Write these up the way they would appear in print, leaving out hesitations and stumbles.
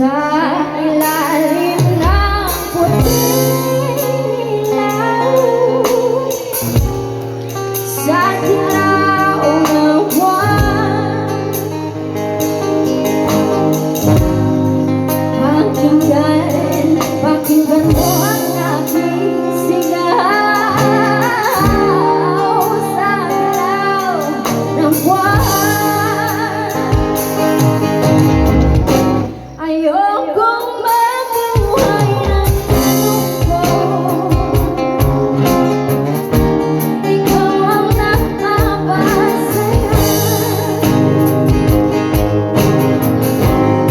Sa ilalim ng puting ilaw, sa dilaw ng buwan, pakinggan mo ang aking sigaw. Sa dilaw ng buwan, ayokong mabuhay ng lungkot. Ikaw ang nakapasaya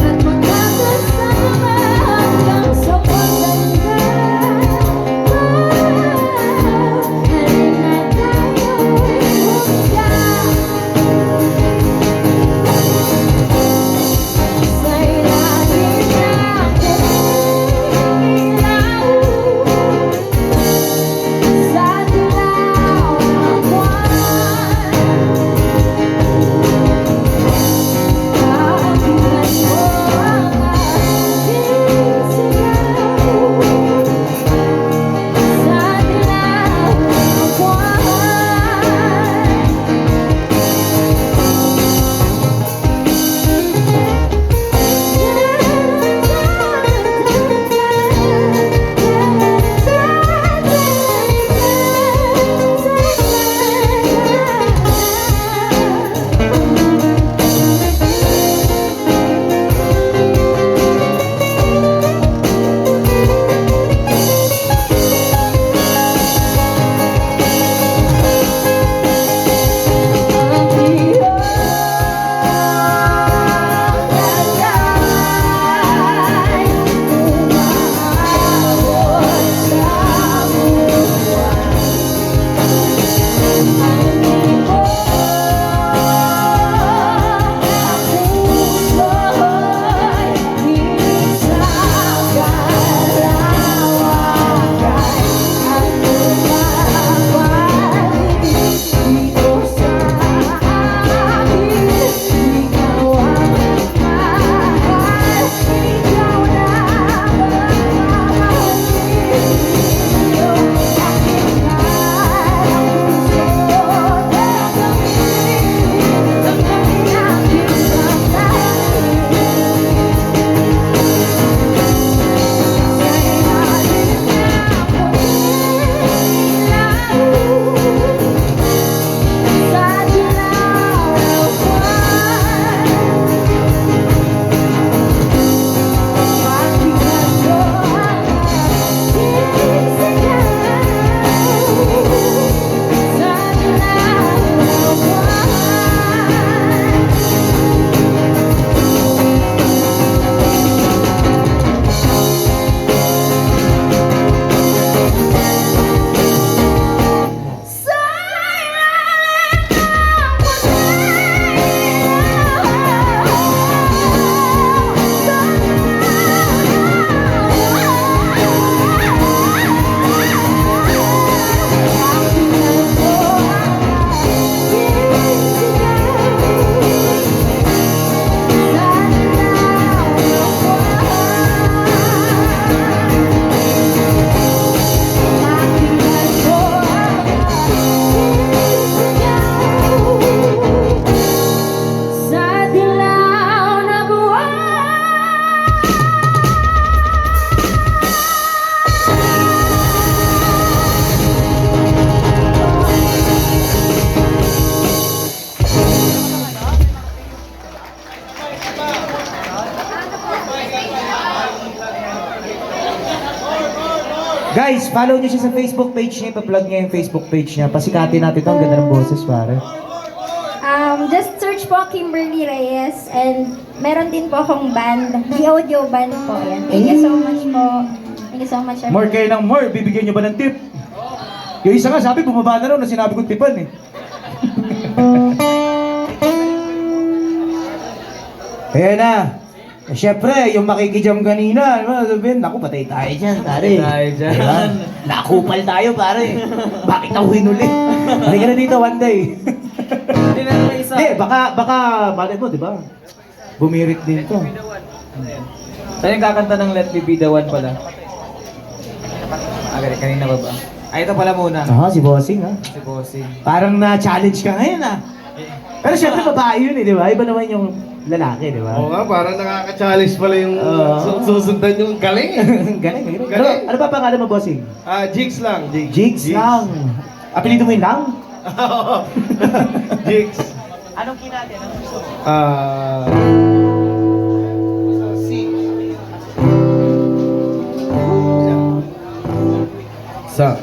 at magkakasama hanggang sa pagtanda. Halina tayo'y husga sa ilalim ng puting ilaw, sa dilaw ng buwan. Pakinggan mo ang aking sigaw. Sa dilaw ng Guys, follow niyo siya sa Facebook page niya. Ipa-plug niya yung Facebook page niya. Pasikatin natin ito. Ang ganda ng boses, pare. Just search po Kimberly Reyes, and meron din po akong band, The Audio Band po yan. Thank you so much po. Thank you so much. More kayo ng more. Bibigyan niyo ba ng tip? Yung isa nga, sabi, bumaba na raw na sinabi kong tipan eh. Ayan na. Eh, syempre, yung makikijam kanina, ano, sabihin, naku, patay tayo dyan, pare. Patay tayo dyan. Diba? Nakupal tayo, pare. Bakit ako hinuli? Halika na dito one day. Hindi na naman isa. Hindi, baka, malay mo, di ba? Bumirit din to. Saan yung kakanta ng Let Me Be The One pala? Kanina ba ba? Ay, ito pala muna. Si Bossing ha. Si Bossing. Parang na-challenge ka ngayon ha. Pero syempre babae yun eh, di ba? Iba naman yung lalaki, di ba? Oo nga, parang nakaka-challenge pala yung susundan yung galing. Galing, galing. Galing. Ano ba pangalan mo, Bossing? Jigs lang. Jigs lang. Apelido mo yung lang? Jigs. Anong kinati? Anong gusto mo? Sa